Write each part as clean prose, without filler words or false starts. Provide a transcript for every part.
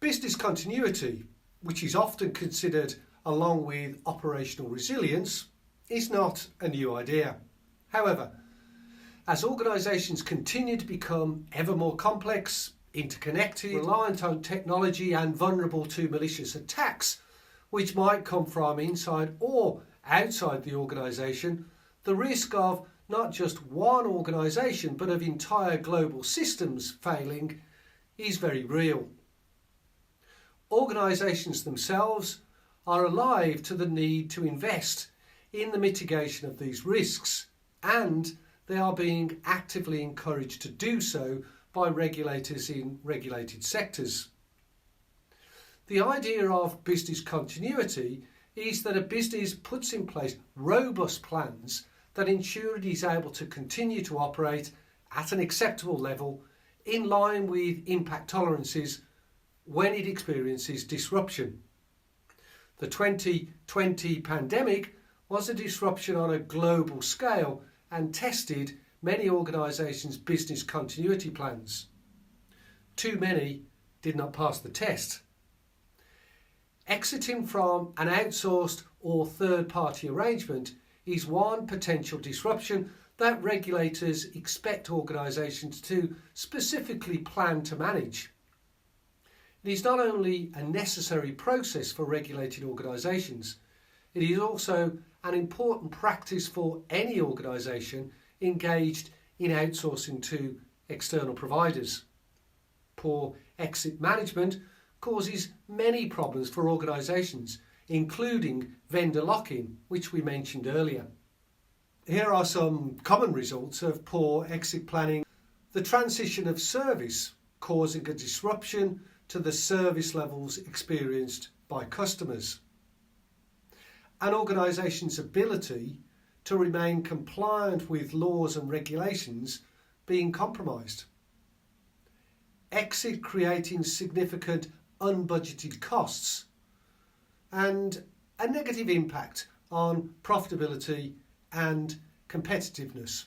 Business continuity, which is often considered along with operational resilience, is not a new idea. However, as organisations continue to become ever more complex, interconnected, reliant on technology and vulnerable to malicious attacks, which might come from inside or outside the organisation, the risk of not just one organisation but of entire global systems failing is very real. Organisations themselves are alive to the need to invest in the mitigation of these risks, and they are being actively encouraged to do so by regulators in regulated sectors. The idea of business continuity is that a business puts in place robust plans that ensure it is able to continue to operate at an acceptable level in line with impact tolerances when it experiences disruption. The 2020 pandemic was a disruption on a global scale and tested many organisations' business continuity plans. Too many did not pass the test. Exiting from an outsourced or third-party arrangement is one potential disruption that regulators expect organisations to specifically plan to manage. It is not only a necessary process for regulated organisations, it is also an important practice for any organisation engaged in outsourcing to external providers. Poor exit management causes many problems for organisations, including vendor lock-in, which we mentioned earlier. Here are some common results of poor exit planning. The transition of service, causing a disruption to the service levels experienced by customers. An organisation's ability to remain compliant with laws and regulations being compromised. Exit creating significant unbudgeted costs and a negative impact on profitability and competitiveness.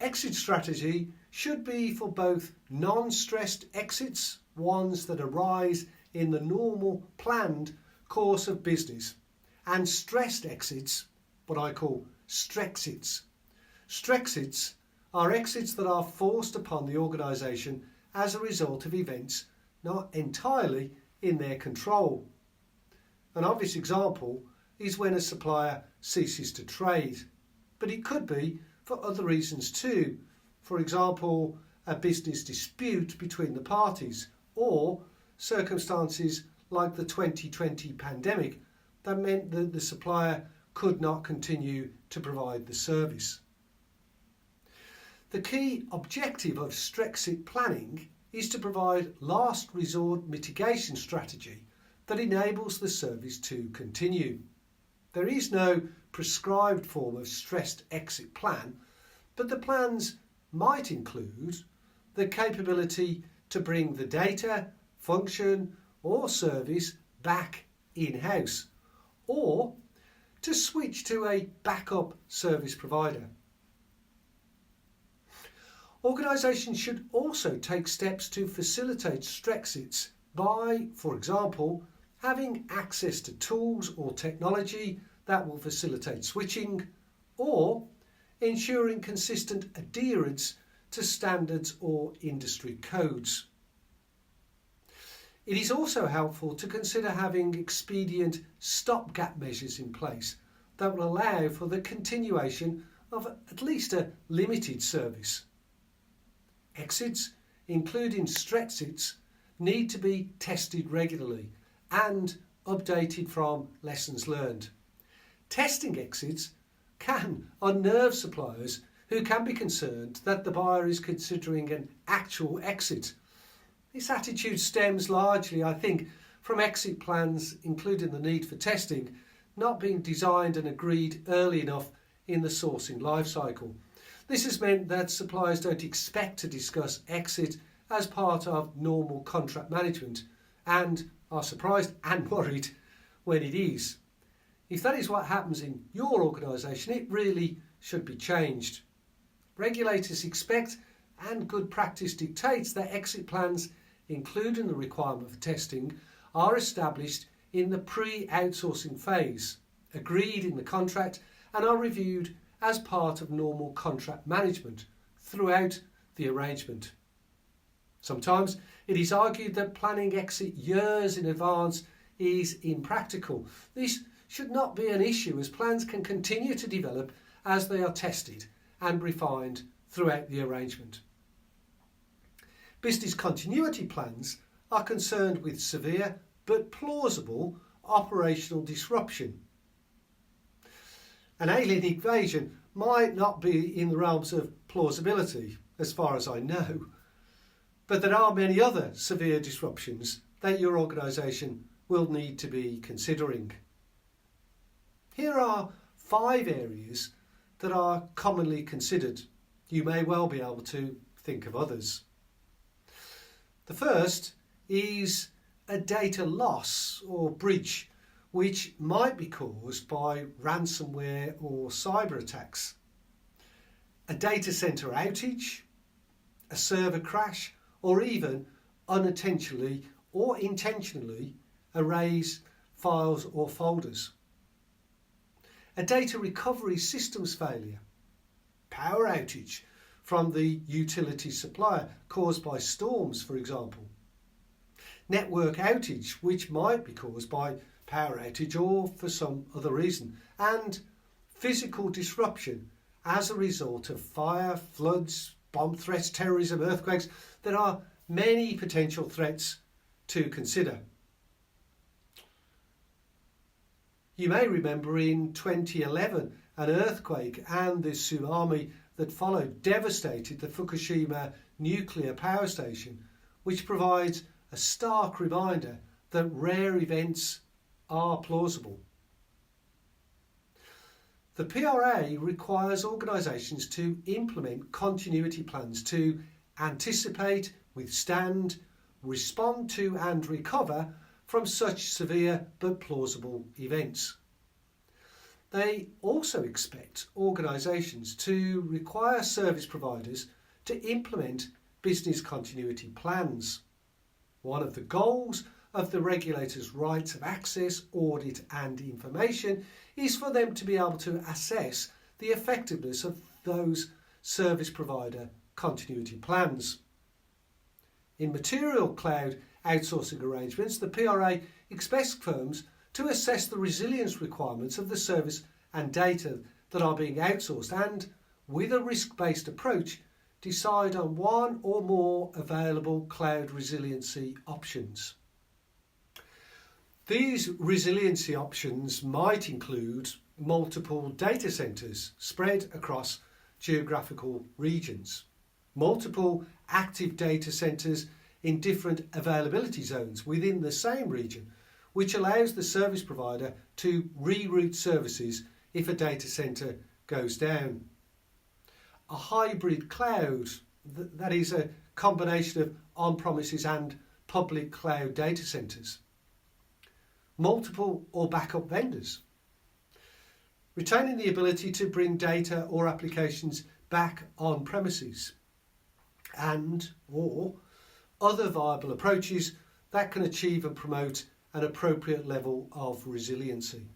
Exit strategy should be for both non-stressed exits, ones that arise in the normal planned course of business, and stressed exits, what I call Strexits. Strexits are exits that are forced upon the organisation as a result of events not entirely in their control. An obvious example is when a supplier ceases to trade, but it could be for other reasons too. For example, a business dispute between the parties, or circumstances like the 2020 pandemic that meant that the supplier could not continue to provide the service. The key objective of Strexit planning is to provide last resort mitigation strategy that enables the service to continue. There is no prescribed form of stressed exit plan, but the plans might include the capability to bring the data, function or service back in-house, or to switch to a backup service provider. Organisations should also take steps to facilitate Strexits by, for example, having access to tools or technology that will facilitate switching, or ensuring consistent adherence to standards or industry codes. It is also helpful to consider having expedient stopgap measures in place that will allow for the continuation of at least a limited service. Exits, including Strexits, need to be tested regularly and updated from lessons learned. Testing exits can unnerve suppliers who can be concerned that the buyer is considering an actual exit. This attitude stems largely, I think, from exit plans, including the need for testing, not being designed and agreed early enough in the sourcing life cycle. This has meant that suppliers don't expect to discuss exit as part of normal contract management and are surprised and worried when it is. If that is what happens in your organisation, it really should be changed. Regulators expect, and good practice dictates, that exit plans including the requirement for testing, are established in the pre-outsourcing phase, agreed in the contract, and are reviewed as part of normal contract management throughout the arrangement. Sometimes it is argued that planning exit years in advance is impractical. This should not be an issue, as plans can continue to develop as they are tested and refined throughout the arrangement. Business continuity plans are concerned with severe but plausible operational disruption. An alien invasion might not be in the realms of plausibility, as far as I know, but there are many other severe disruptions that your organisation will need to be considering. Here are 5 areas that are commonly considered. You may well be able to think of others. The first is a data loss or breach, which might be caused by ransomware or cyber attacks. A data centre outage, a server crash, or even unintentionally or intentionally erase files or folders. A data recovery systems failure, power outage from the utility supplier caused by storms, for example. Network outage, which might be caused by power outage or for some other reason. And physical disruption as a result of fire, floods, bomb threats, terrorism, earthquakes. There are many potential threats to consider. You may remember in 2011 an earthquake and the tsunami that followed devastated the Fukushima nuclear power station, which provides a stark reminder that rare events are plausible. The PRA requires organisations to implement continuity plans to anticipate, withstand, respond to and recover from such severe but plausible events. They also expect organisations to require service providers to implement business continuity plans. One of the goals of the regulator's rights of access, audit and information is for them to be able to assess the effectiveness of those service provider continuity plans. In material cloud outsourcing arrangements, the PRA expects firms to assess the resilience requirements of the service and data that are being outsourced and, with a risk-based approach, decide on one or more available cloud resiliency options. These resiliency options might include multiple data centres spread across geographical regions, multiple active data centres in different availability zones within the same region, which allows the service provider to reroute services if a data centre goes down. A hybrid cloud, that is a combination of on-premises and public cloud data centres. Multiple or backup vendors. Retaining the ability to bring data or applications back on premises. And or other viable approaches that can achieve and promote an appropriate level of resiliency.